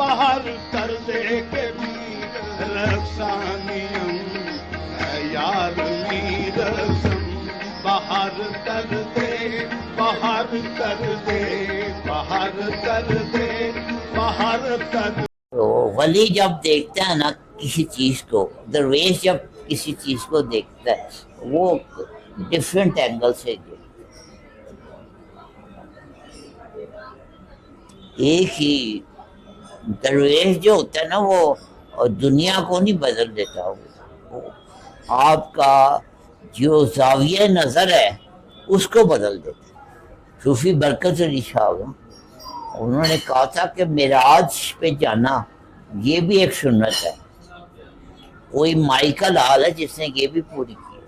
باہر کر دے کے رخصانیم ہے یار میر رسم باہر کر دے باہر کر دے باہر کر دے باہر کر دے. تو ولی جب دیکھتا ہے نا کسی چیز کو، درویش جب کسی چیز کو دیکھتا ہے وہ ڈفرینٹ اینگل سے دیکھتا ہے. ایک ہی درویش جو ہوتا ہے نا وہ دنیا کو نہیں بدل دیتا، وہ آپ کا جو زاویہ نظر ہے اس کو بدل دیتا ہے. صوفی برکت علی صاحب انہوں نے کہا تھا کہ معراج پہ جانا یہ بھی ایک سنت ہے. کوئی مائیکل حال ہے جس نے یہ بھی پوری کی.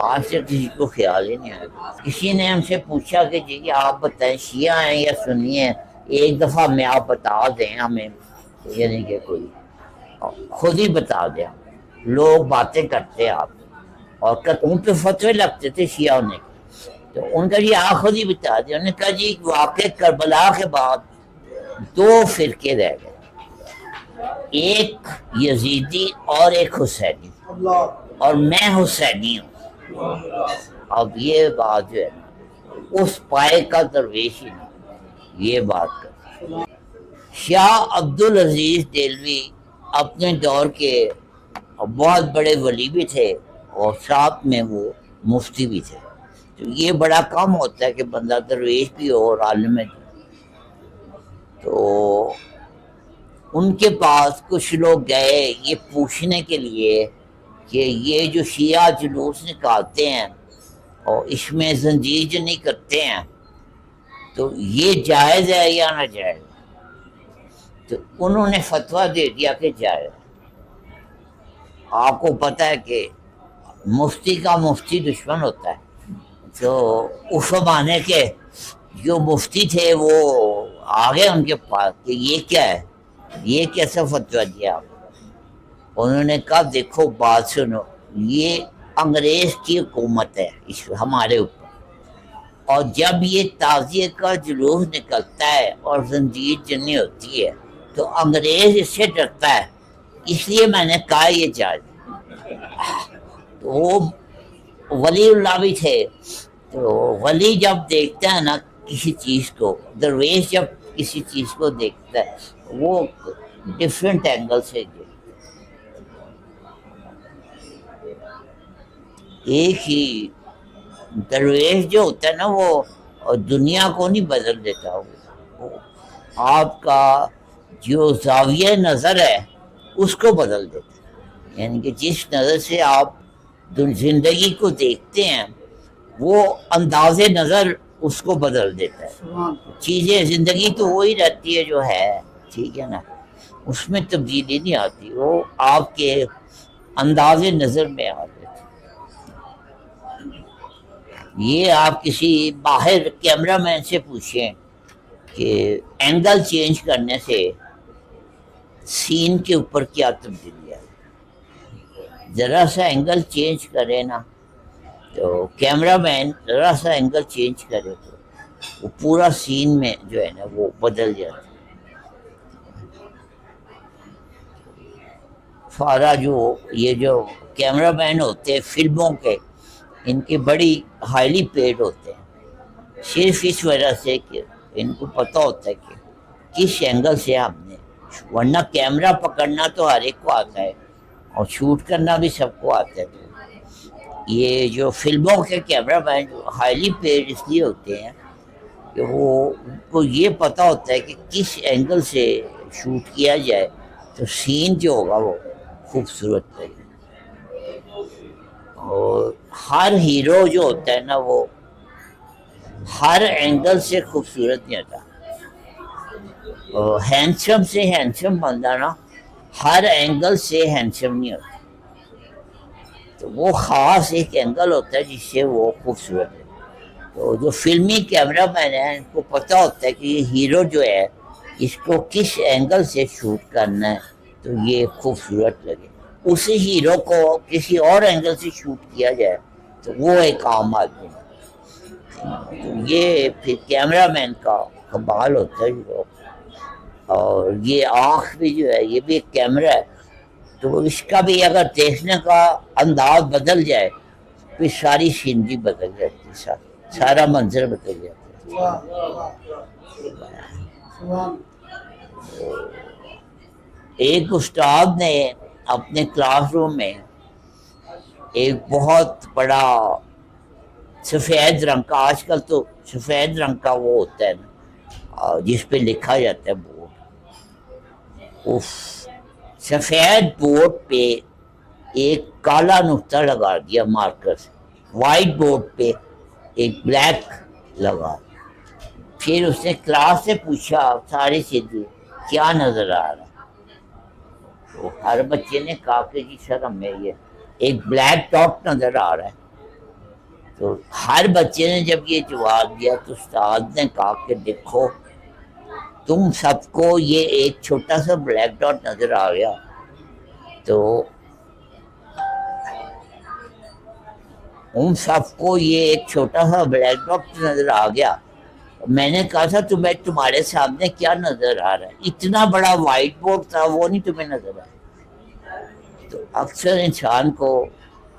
آج سے کسی کو خیال ہی نہیں آیا. کسی نے ہم سے پوچھا کہ جی آپ بتائیں شیعہ ہیں یا سنی ہیں، ایک دفعہ میں آپ بتا دیں ہمیں، یعنی کہ کوئی خود ہی بتا دیں. لوگ باتیں کرتے آپ اور ان پہ فتوے لگتے تھے شیعہ نے، تو ان کا جی آپ خود ہی بتا دیں. انہوں نے کہا جی واقع کربلا کے بعد دو فرقے رہ گئے، ایک یزیدی اور ایک حسینی، اور میں حسینی ہوں. اب یہ بات جو ہے نا اس پائے کا درویش ہی نہیں یہ بات کرتا. شاہ عبدالعزیز دہلوی اپنے دور کے بہت بڑے ولی بھی تھے اور ساتھ میں وہ مفتی بھی تھے. تو یہ بڑا کم ہوتا ہے کہ بندہ درویش بھی ہو اور عالم بھی. تو ان کے پاس کچھ لوگ گئے یہ پوچھنے کے لیے کہ یہ جو شیعہ جلوس نکالتے ہیں اور اس میں زنجیر جو نہیں کرتے ہیں تو یہ جائز ہے یا ناجائز. تو انہوں نے فتویٰ دے دیا کہ جائز. آپ کو پتہ ہے کہ مفتی کا مفتی دشمن ہوتا ہے. تو اس زمانے کے جو مفتی تھے وہ آگے ان کے پاس کہ یہ کیا ہے، یہ کیسا فتویٰ دیا آپ. انہوں نے کہا دیکھو بات سنو، یہ انگریز کی حکومت ہے ہمارے اوپر، اور جب یہ تعزیے کا جلوس نکلتا ہے اور زنجیر جنی ہوتی ہے تو انگریز اس سے ڈرتا ہے، اس لیے میں نے کہا یہ جائز. تو وہ ولی اللہ بھی تھے. تو ولی جب دیکھتا ہے نا کسی چیز کو، درویش جب کسی چیز کو دیکھتا ہے وہ ڈفرینٹ اینگل سے دیکھتا ہے. ایک ہی درویش جو ہوتا ہے نا وہ دنیا کو نہیں بدل دیتا، وہ آپ کا جو زاویہ نظر ہے اس کو بدل دیتا ہے. یعنی کہ جس نظر سے آپ زندگی کو دیکھتے ہیں وہ انداز نظر اس کو بدل دیتا ہے. چیزیں زندگی تو وہی رہتی ہے جو ہے، ٹھیک ہے نا، اس میں تبدیلی نہیں آتی، وہ آپ کے انداز نظر میں آ جاتی. یہ آپ کسی باہر کیمرہ مین سے پوچھیں کہ اینگل چینج کرنے سے سین کے اوپر کیا تبدیلی ہے. ذرا سا اینگل چینج کرے نا تو کیمرہ مین ذرا سا اینگل چینج کرے تو وہ پورا سین میں جو ہے نا وہ بدل جاتا ہے. سارا یہ جو کیمرہ مین ہوتے ہیں فلموں کے، ان کے بڑی ہائیلی پیڈ ہوتے ہیں صرف اس وجہ سے کہ ان کو پتہ ہوتا ہے کہ کس اینگل سے ہم نے، ورنہ کیمرہ پکڑنا تو ہر ایک کو آتا ہے اور شوٹ کرنا بھی سب کو آتا ہے. یہ جو فلموں کے کیمرہ مین جو ہائیلی پیڈ اس لیے ہوتے ہیں کہ وہ ان کو یہ پتہ ہوتا ہے کہ کس اینگل سے شوٹ کیا جائے تو سین جو ہوگا وہ خوبصورت لگے. اور ہر ہیرو جو ہوتا ہے نا وہ ہر اینگل سے خوبصورت نہیں ہوتا. ہینڈسم سے ہینڈسم بندہ نا ہر اینگل سے ہینڈسم نہیں ہوتا. تو وہ خاص ایک اینگل ہوتا ہے جس سے وہ خوبصورت ہے. تو جو فلمی کیمرہ مین ہیں ان کو پتہ ہوتا ہے کہ یہ ہیرو جو ہے اس کو کس اینگل سے شوٹ کرنا ہے تو یہ خوبصورت لگے. اسی ہیرو کو کسی اور اینگل سے شوٹ کیا جائے تو وہ ایک عام آدمی ہے. تو یہ پھر کیمرہ مین کا کمال ہوتا ہے جو اور یہ آنکھ بھی جو ہے یہ بھی ایک کیمرہ ہے، تو اس کا بھی اگر دیکھنے کا انداز بدل جائے پھر ساری سینری بدل جاتی ہے، سارا منظر بدل جاتا ہے۔ ایک استاد نے اپنے کلاس روم میں ایک بہت بڑا سفید رنگ کا، آج کل تو سفید رنگ کا وہ ہوتا ہے نا جس پہ لکھا جاتا ہے بورڈ، اف سفید بورڈ پہ ایک کالا نقطہ لگا دیا مارکر سے، وائٹ بورڈ پہ ایک بلیک لگا، پھر اس نے کلاس سے پوچھا سارے سے کیا نظر آ رہا، تو ہر بچے نے کہا کہ جی سر ہمیں یہ ایک بلیک ڈاٹ نظر آ رہا ہے۔ تو ہر بچے نے جب یہ جواب دیا تو استاد نے کہا کہ دیکھو تم سب کو یہ ایک چھوٹا سا بلیک ڈاٹ نظر آ گیا، تو ان سب کو یہ ایک چھوٹا سا بلیک ڈاٹ نظر آ گیا، میں نے کہا تھا تمہیں تمہارے سامنے کیا نظر آ رہا ہے، اتنا بڑا وائٹ بورڈ تھا وہ نہیں تمہیں نظر آیا۔ تو اکثر انسان کو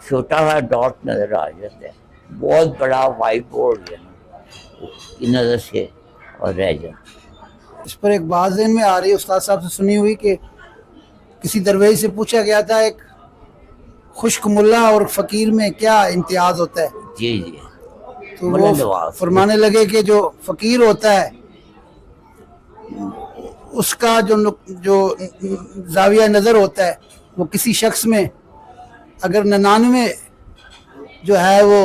چھوٹا سا ڈاٹ نظر آ جاتا ہے، بہت بڑا وائٹ بورڈ جو ہے نا اس کی نظر سے اور رہ جاتا ہے۔ اس پر ایک بات ذہن میں آ رہی ہے، استاد صاحب سے سنی ہوئی کہ کسی درویش سے پوچھا گیا تھا ایک خشک ملا اور فقیر میں کیا امتیاز ہوتا ہے، جی جی، تو وہ فرمانے لگے کہ جو فقیر ہوتا ہے اس کا جو زاویہ نظر ہوتا ہے وہ کسی شخص میں اگر 99 جو ہے وہ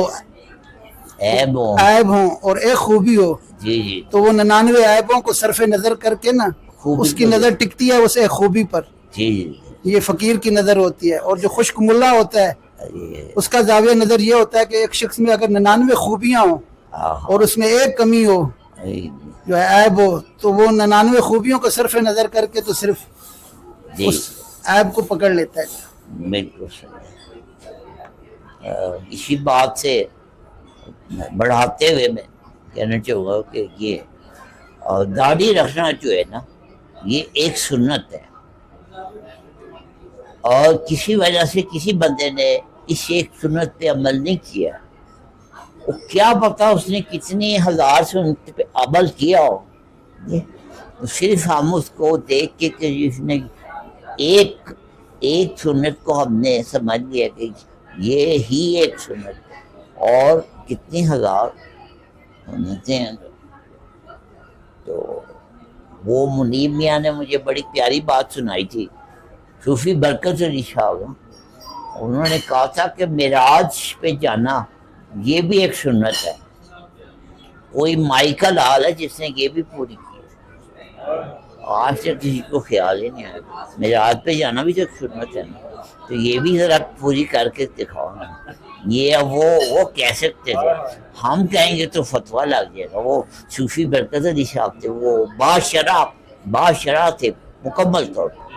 عیب ہوں اور ایک خوبی ہو، جی جی، تو وہ 99 عیبوں کو صرف نظر کر کے نا اس کی نظر ٹکتی ہے اس ایک خوبی پر، جی جی، یہ فقیر کی نظر ہوتی ہے۔ اور جو خشک ملا ہوتا ہے اس کا زاویہ نظر یہ ہوتا ہے کہ ایک شخص میں اگر 99 خوبیاں ہوں اور اس میں ایک کمی ہو جو ہے عیب ہو، تو وہ 99 خوبیوں کو صرف نظر کر کے تو صرف اس عیب کو پکڑ لیتا ہے۔ بالکل صحیح۔ اسی بات سے بڑھاتے ہوئے میں کہنا چاہوں گا کہ یہ داڑھی رکھنا جو ہے نا یہ ایک سنت ہے، اور کسی وجہ سے کسی بندے نے اس ایک سنت پہ عمل نہیں کیا، وہ کیا پتا اس نے کتنی ہزار سنت پہ عمل کیا ہو، صرف ہم اس کو دیکھ کے کہ جس نے ایک سنت کو ہم نے سمجھ لیا کہ یہ ہی ایک سنت ہے اور کتنی ہزار سنتیں ہیں۔ تو وہ منیب میاں نے مجھے بڑی پیاری بات سنائی تھی، صوفی برکت علی صاحب، انہوں نے کہا تھا کہ معراج پہ جانا یہ بھی ایک سنت ہے، کوئی مائیکل حال ہے جس نے یہ بھی پوری کی، آج تک کسی کو خیال ہی نہیں آیا، معراج پہ جانا بھی تو ایک سنت ہے نا، تو یہ بھی ذرا پوری کر کے دکھاؤ نا۔ یہ وہ کہہ سکتے تھے، ہم کہیں گے تو فتویٰ لگ جائے گا۔ وہ صوفی برکت علی صاحب تھے، وہ باشرع تھے مکمل طور پر،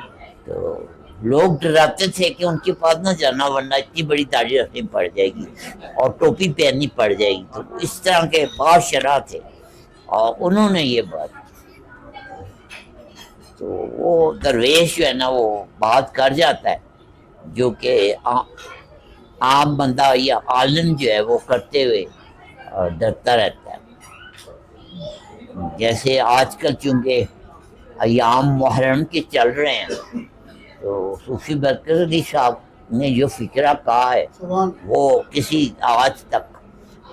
تو لوگ ڈراتے تھے کہ ان کے پاس نہ جانا ورنہ اتنی بڑی داڑھی رکھنی پڑ جائے گی اور ٹوپی پہننی پڑ جائے گی، تو اس طرح کے باشرع تھے، اور انہوں نے یہ بات، تو وہ درویش جو ہے نا وہ بات کر جاتا ہے جو کہ عام بندہ یا عالم جو ہے وہ کرتے ہوئے ڈرتا رہتا ہے۔ جیسے آج کل چونکہ ایام محرم کے چل رہے ہیں، تو صوفی برکت علی صاحب نے جو فکرہ کہا ہے وہ کسی آج تک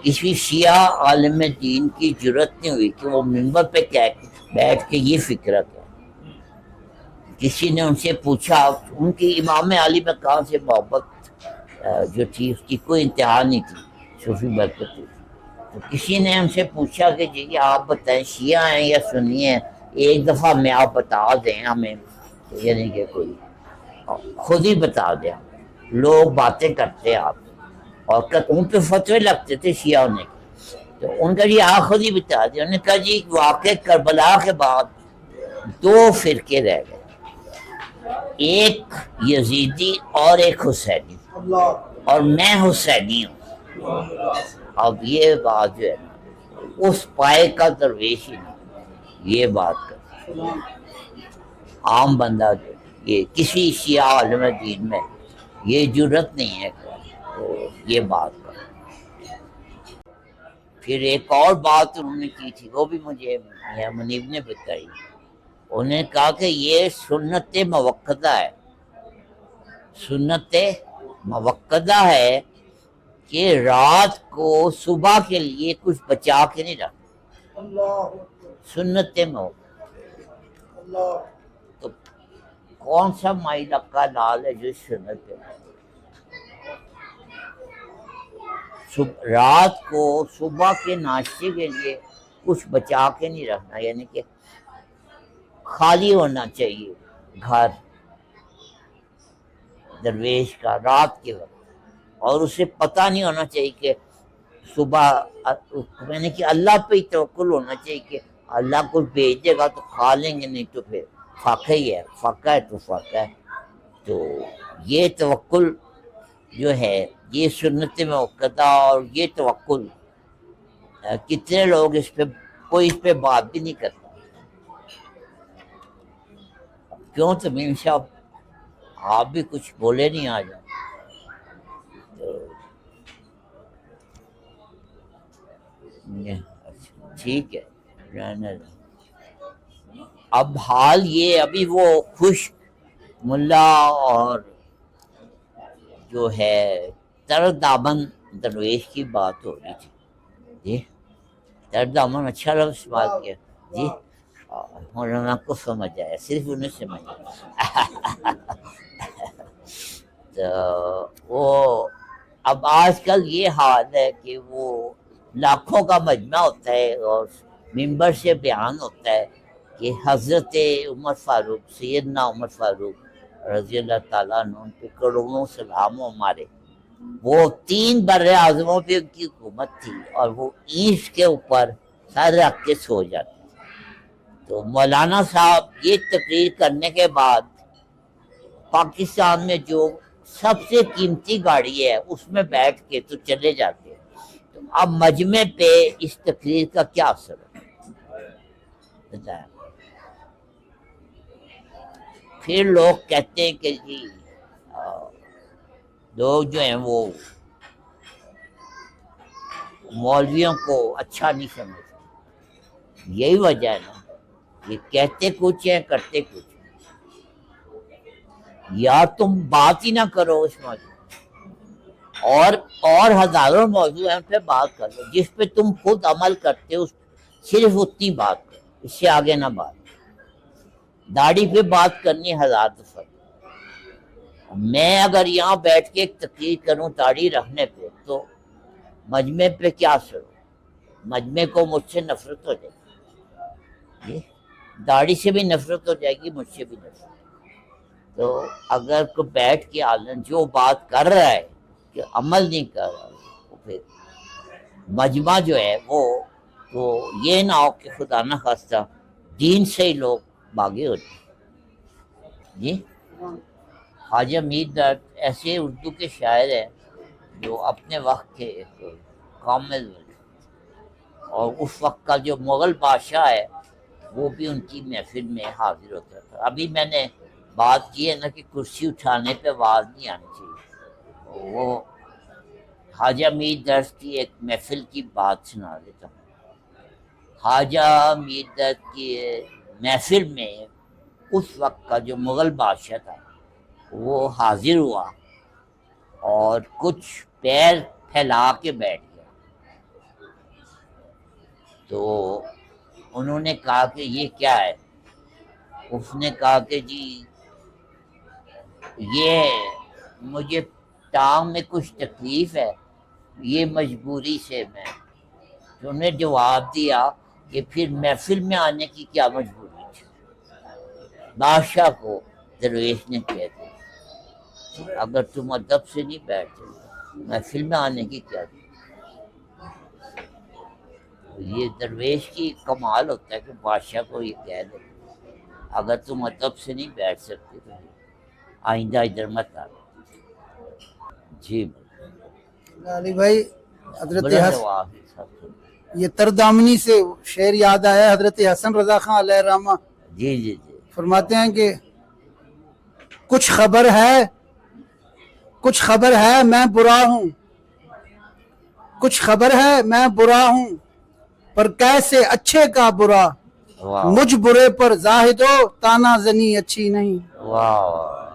کسی شیعہ عالم دین کی جرت نہیں ہوئی کہ وہ منبر پہ بیٹھ کے یہ فکرہ کہا۔ کسی نے ان سے پوچھا، ان کی امام علی میں کہاں سے محبت جو تھی اس کی کوئی انتہا نہیں تھی صوفی برکت تھی، تو کسی نے ان سے پوچھا کہ جی آپ بتائیں شیعہ ہیں یا سنی ہیں، ایک دفعہ میں آپ بتا دیں ہمیں، یعنی کہ کوئی خود ہی بتا دیں، لوگ باتیں کرتے آپ اور ان پہ فتوے لگتے تھے شیعہ ہونے کے، تو ان کا جی آپ خود ہی بتا دیں۔ انہوں نے کہا جی واقع کربلا کے بعد دو فرقے رہ گئے، ایک یزیدی اور ایک حسینی، اور میں حسینی ہوں۔ اب یہ بات جو ہے نا اس پائے کا درویش ہی نا یہ بات کر، عام بندہ جو یہ کسی شیعہ عالم دین میں یہ جرت نہیں ہے تو یہ بات کر. پھر ایک اور بات انہوں نے کی تھی، وہ بھی مجھے میاں منیب نے بتائی. انہوں نے کہا کہ یہ سنت موقدہ ہے، سنت موقدہ ہے کہ رات کو صبح کے لیے کچھ بچا کے نہیں رکھنا. سنت موقدہ تو کون سا مائی لکا لال ہے جو سنت ہے؟ رات کو صبح کے ناشتے کے لیے کچھ بچا کے نہیں رکھنا، یعنی کہ خالی ہونا چاہیے گھر درویش کا رات کے وقت، اور اسے پتہ نہیں ہونا چاہیے کہ صبح، یعنی کہ اللہ پہ ہی توکل ہونا چاہیے کہ اللہ کچھ بھیج دے گا تو کھا لیں گے، نہیں تو پھر فاقہ ہی ہے، فاقہ ہے تو فاقہ ہے. تو یہ توکل جو ہے یہ سنت موقدہ، اور یہ توکل کتنے لوگ اس پہ، کوئی اس پہ بات بھی نہیں کرتا. کیوں تمیم صاحب آپ بھی کچھ بولے نہیں آ جائیں؟ ٹھیک ہے رہنے دیں. اب حال یہ، ابھی وہ خوش ملا اور جو ہے تر دامن درویش کی بات ہو رہی تھی. جی تر دامن اچھا لفظ استعمال کیا جی، مولانا کو سمجھ آیا، صرف انہیں سمجھ آیا. تو وہ اب آج کل یہ حال ہے کہ وہ لاکھوں کا مجمع ہوتا ہے اور ممبر سے بیان ہوتا ہے کہ حضرت عمر فاروق، سیدنا عمر فاروق رضی اللہ تعالیٰ عنہ، ان پہ کروڑوں سلام ہو ہمارے. وہ 3 بر اعظموں پہ ان کی حکومت تھی اور وہ اینٹ کے اوپر سر رکھ کے سو جاتے. تو مولانا صاحب یہ تقریر کرنے کے بعد پاکستان میں جو سب سے قیمتی گاڑی ہے اس میں بیٹھ کے تو چلے جاتے ہیں. تو اب مجمع پہ اس تقریر کا کیا اثر ہے؟ پھر لوگ کہتے ہیں کہ جی لوگ جو ہیں وہ مولویوں کو اچھا نہیں سمجھتے. یہی وجہ ہے نا، یہ کہتے کچھ ہیں کرتے کچھ. یا تم بات ہی نہ کرو اس موضوع، اور ہزاروں موضوع ہیں ان پہ بات کر لو. جس پہ تم خود عمل کرتے ہو صرف اتنی بات کرو، اس سے آگے نہ بات. داڑھی پہ بات کرنی 1000 دفعہ. میں اگر یہاں بیٹھ کے ایک تقریر کروں داڑھی رکھنے پہ تو مجمع پہ کیا اثر ہو؟ مجمع کو مجھ سے نفرت ہو جائے گی، داڑھی سے بھی نفرت ہو جائے گی، مجھ سے بھی نفرت. تو اگر کوئی بیٹھ کے عالم جو بات کر رہا ہے کہ عمل نہیں کر رہا، تو پھر مجمع جو ہے وہ تو یہ نہ ہو کہ خدا نہ خواستہ دین سے ہی لوگ باغی ہو جائیں. جی خواجہ میر درد ایسے اردو کے شاعر ہیں جو اپنے وقت کے ایک کامل، اور اس وقت کا جو مغل بادشاہ ہے وہ بھی ان کی محفل میں حاضر ہوتا تھا. ابھی میں نے بات کی ہے نا کہ کرسی اٹھانے پہ آواز نہیں آنی چاہیے. وہ خواجہ میر درد کی ایک محفل کی بات سنا دیتا ہوں. خواجہ میر درد کی محفل میں اس وقت کا جو مغل بادشاہ تھا وہ حاضر ہوا اور کچھ پیر پھیلا کے بیٹھ گیا. تو انہوں نے کہا کہ یہ کیا ہے؟ اس نے کہا کہ جی یہ مجھے ٹانگ میں کچھ تکلیف ہے، یہ مجبوری سے میں. تو انہوں نے جواب دیا کہ پھر محفل میں آنے کی کیا مجبوری تھی؟ بادشاہ کو درویش نے کہہ دیا اگر تم ادب سے نہیں بیٹھتے محفل میں آنے کی کیا تھی؟ یہ درویش کی کمال ہوتا ہے کہ بادشاہ کو یہ کہہ دے اگر تم ادب سے نہیں بیٹھ سکتے تو آئندہ ادھر مت آ. جی علی بھائی، حضرت یہ تردامنی سے شعر یاد آیا. حضرت حسن رضا خان علیہ الرحمہ جی جی جی فرماتے ہیں کہ کچھ خبر ہے میں برا ہوں، کچھ خبر ہے میں برا ہوں، پر کیسے اچھے کا برا، واہ مجھ برے پر زاہدو تانا زنی اچھی نہیں۔ واہ